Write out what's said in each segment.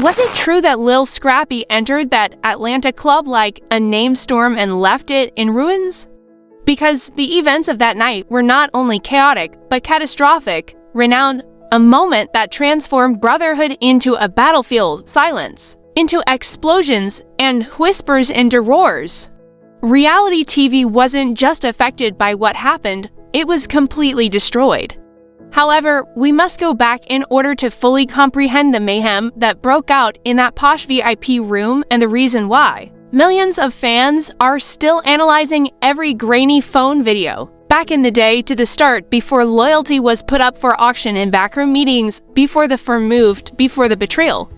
Was it true that Lil Scrappy entered that Atlanta club like a named storm and left it in ruins? Because the events of that night were not only chaotic, but catastrophic, renowned, a moment that transformed brotherhood into a battlefield silence, into explosions and whispers into roars. Reality TV wasn't just affected by what happened, it was completely destroyed. However, we must go back in order to fully comprehend the mayhem that broke out in that posh VIP room and the reason why. Millions of fans are still analyzing every grainy phone video. Back in the day to the start, before loyalty was put up for auction in backroom meetings, before the firm moved, before the betrayal.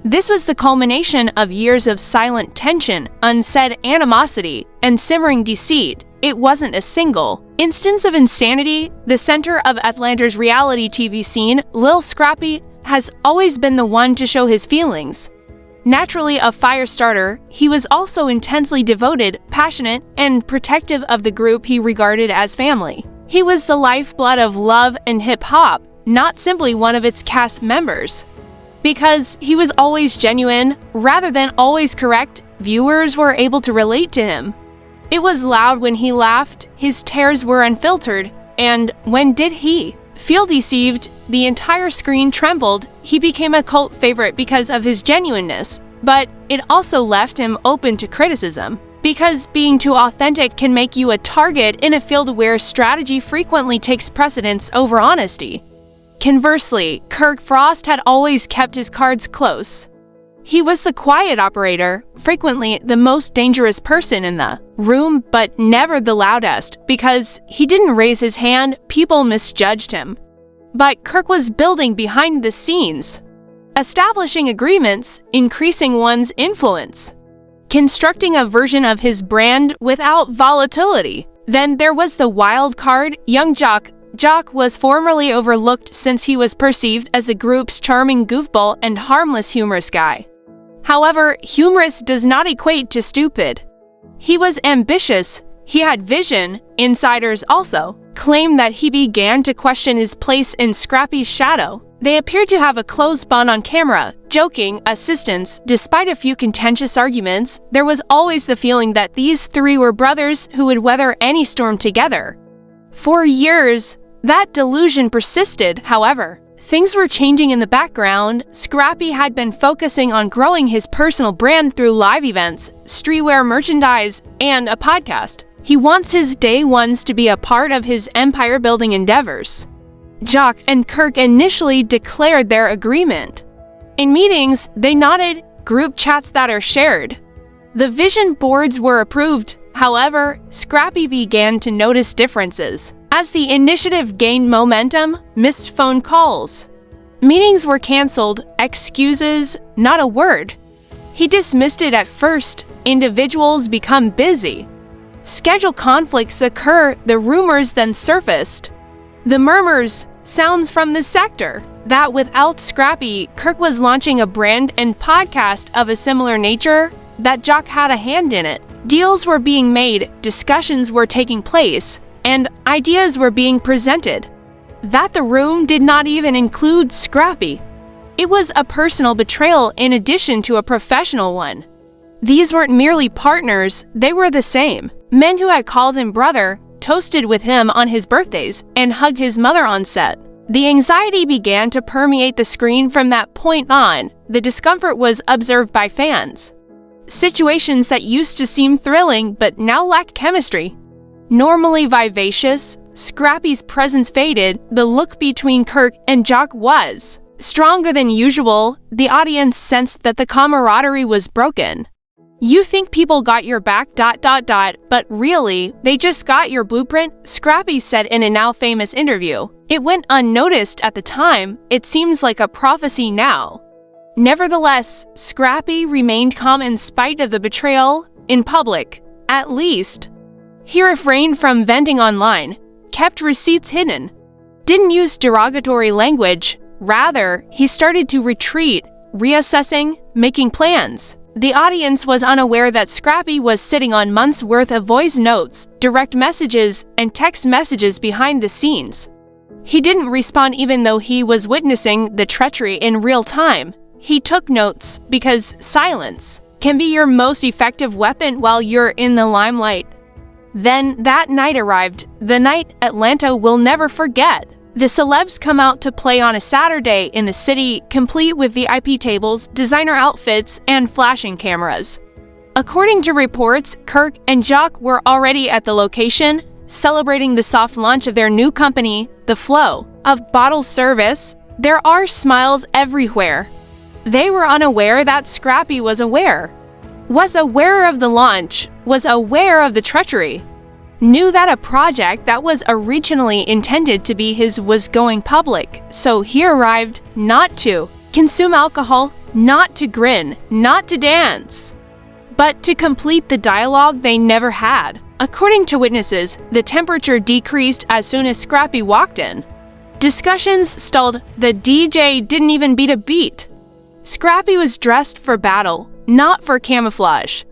This was the culmination of years of silent tension, unsaid animosity, and simmering deceit. It wasn't a single instance of insanity. The center of Atlanta's reality TV scene, Lil Scrappy, has always been the one to show his feelings. Naturally a fire starter, he was also intensely devoted, passionate, and protective of the group he regarded as family. He was the lifeblood of love and hip-hop, not simply one of its cast members. Because he was always genuine, rather than always correct, viewers were able to relate to him. It was loud when he laughed, his tears were unfiltered, and when did he feel deceived? The entire screen trembled. He became a cult favorite because of his genuineness, but it also left him open to criticism. Because being too authentic can make you a target in a field where strategy frequently takes precedence over honesty. Conversely, Kirk Frost had always kept his cards close. He was the quiet operator, frequently the most dangerous person in the room, but never the loudest. Because he didn't raise his hand, people misjudged him. But Kirk was building behind the scenes, establishing agreements, increasing one's influence, constructing a version of his brand without volatility. Then there was the wild card, young Joc. Joc was formerly overlooked since he was perceived as the group's charming goofball and harmless humorous guy. However, humorous does not equate to stupid. He was ambitious, he had vision. Insiders also claim that he began to question his place in Scrappy's shadow. They appeared to have a close bond on camera, joking assistance. Despite a few contentious arguments, there was always the feeling that these three were brothers who would weather any storm together. For years, that delusion persisted. However, things were changing in the background. Scrappy had been focusing on growing his personal brand through live events, streetwear merchandise, and a podcast. He wants his day ones to be a part of his empire-building endeavors. Joc and Kirk initially declared their agreement. In meetings, they nodded, group chats that are shared. The vision boards were approved. However, Scrappy began to notice differences. As the initiative gained momentum, missed phone calls. Meetings were canceled, excuses, not a word. He dismissed it at first. Individuals become busy. Schedule conflicts occur, the rumors then surfaced. The murmurs, sounds from the sector, that without Scrappy, Kirk was launching a brand and podcast of a similar nature, that Joc had a hand in it. Deals were being made, discussions were taking place, and ideas were being presented. That the room did not even include Scrappy. It was a personal betrayal in addition to a professional one. These weren't merely partners, they were the same. Men who had called him brother, toasted with him on his birthdays, and hugged his mother on set. The anxiety began to permeate the screen from that point on. The discomfort was observed by fans. Situations that used to seem thrilling but now lacked chemistry. Normally vivacious, Scrappy's presence faded. The look between Kirk and Joc was stronger than usual. The audience sensed that the camaraderie was broken. You think people got your back, but really, they just got your blueprint, Scrappy said in a now famous interview. It went unnoticed at the time, it seems like a prophecy now. Nevertheless, Scrappy remained calm in spite of the betrayal, in public, at least. He refrained from venting online, kept receipts hidden, didn't use derogatory language. Rather, he started to retreat, reassessing, making plans. The audience was unaware that Scrappy was sitting on months' worth of voice notes, direct messages, and text messages behind the scenes. He didn't respond even though he was witnessing the treachery in real time. he took notes because silence can be your most effective weapon while you're in the limelight. Then that night arrived, the night Atlanta will never forget. The celebs come out to play on a Saturday in the city, complete with VIP tables, designer outfits, and flashing cameras. According to reports, Kirk and Joc were already at the location, celebrating the soft launch of their new company, The Flow. Of bottle service, there are smiles everywhere. They were unaware that Scrappy was aware of the launch, was aware of the treachery, knew that a project that was originally intended to be his was going public, so he arrived not to consume alcohol, not to grin, not to dance, but to complete the dialogue they never had. According to witnesses, the temperature decreased as soon as Scrappy walked in. Discussions stalled, the DJ didn't even beat a beat. Scrappy was dressed for battle, not for camouflage.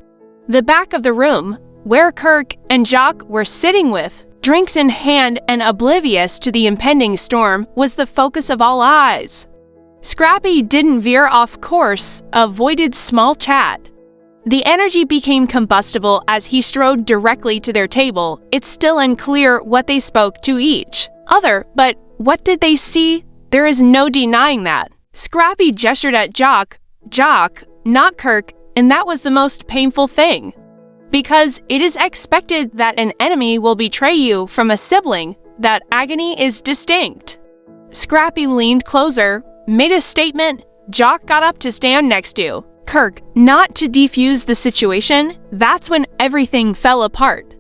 The back of the room, where Kirk and Joc were sitting with drinks in hand and oblivious to the impending storm, was the focus of all eyes. Scrappy didn't veer off course, avoided small chat. The energy became combustible as he strode directly to their table. It's still unclear what they spoke to each other, but what did they see? There is no denying that. Scrappy gestured at Joc, not Kirk, and that was the most painful thing. Because it is expected that an enemy will betray you from a sibling, that agony is distinct. Scrappy leaned closer, made a statement. Joc got up to stand next to Kirk, not to defuse the situation. That's when everything fell apart.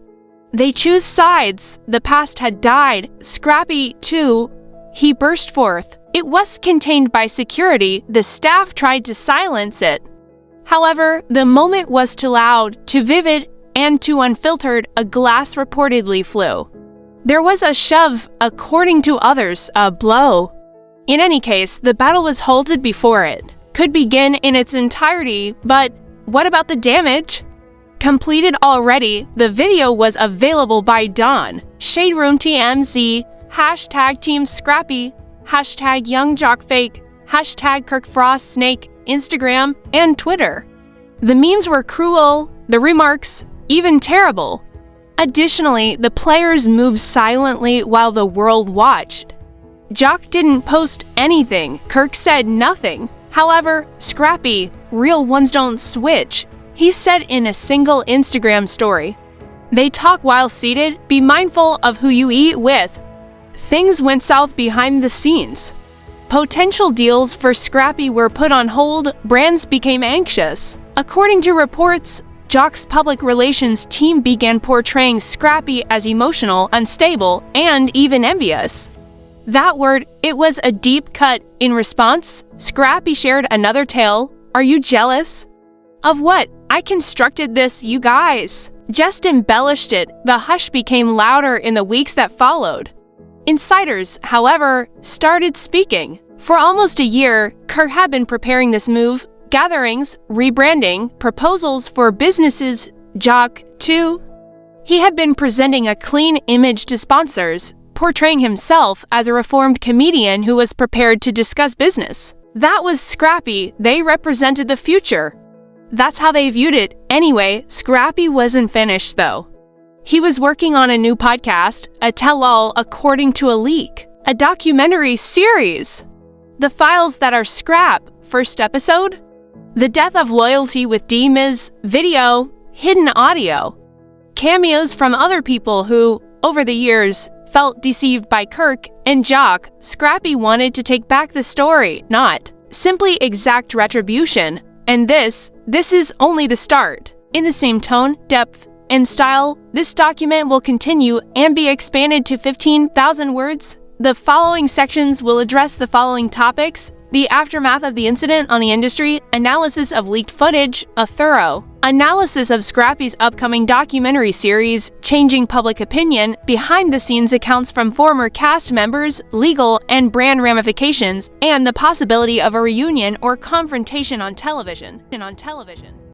They choose sides. The past had died. Scrappy, too. He burst forth. It was contained by security. The staff tried to silence it. However, the moment was too loud, too vivid, and too unfiltered. A glass reportedly flew. There was a shove, according to others, a blow. In any case, the battle was halted before it could begin in its entirety, but what about the damage? Completed already, the video was available by dawn. Shade Room TMZ, hashtag Team Scrappy, hashtag Young Joc Fake, hashtag Kirk Frost Snake, Instagram, and Twitter. The memes were cruel, the remarks even terrible. Additionally, the players moved silently while the world watched. Joc didn't post anything, Kirk said nothing. However, Scrappy, real ones don't switch. He said in a single Instagram story, "They talk while seated, be mindful of who you eat with." Things went south behind the scenes. Potential deals for Scrappy were put on hold, brands became anxious. According to reports, Joc's public relations team began portraying Scrappy as emotional, unstable, and even envious. That word, it was a deep cut. In response, Scrappy shared another tale. "Are you jealous?" "Of what? I constructed this, you guys." Just embellished it. The hush became louder in the weeks that followed. Insiders, however, started speaking. For almost a year, Kirk had been preparing this move. Gatherings, rebranding, proposals for businesses. Joc, too. He had been presenting a clean image to sponsors, portraying himself as a reformed comedian who was prepared to discuss business. That was Scrappy. They represented the future. That's how they viewed it. Anyway, Scrappy wasn't finished, though. He was working on a new podcast, a tell-all according to a leak, a documentary series. The Files That Are Scrap, first episode. The Death of Loyalty with D-Miz, video, hidden audio. Cameos from other people who, over the years, felt deceived by Kirk and Joc. Scrappy wanted to take back the story, not simply exact retribution. And this is only the start. In the same tone, depth, and style, this document will continue and be expanded to 15,000 words. The following sections will address the following topics: the aftermath of the incident on the industry, analysis of leaked footage, a thorough analysis of Scrappy's upcoming documentary series, changing public opinion, behind-the-scenes accounts from former cast members, legal and brand ramifications, and the possibility of a reunion or confrontation on television.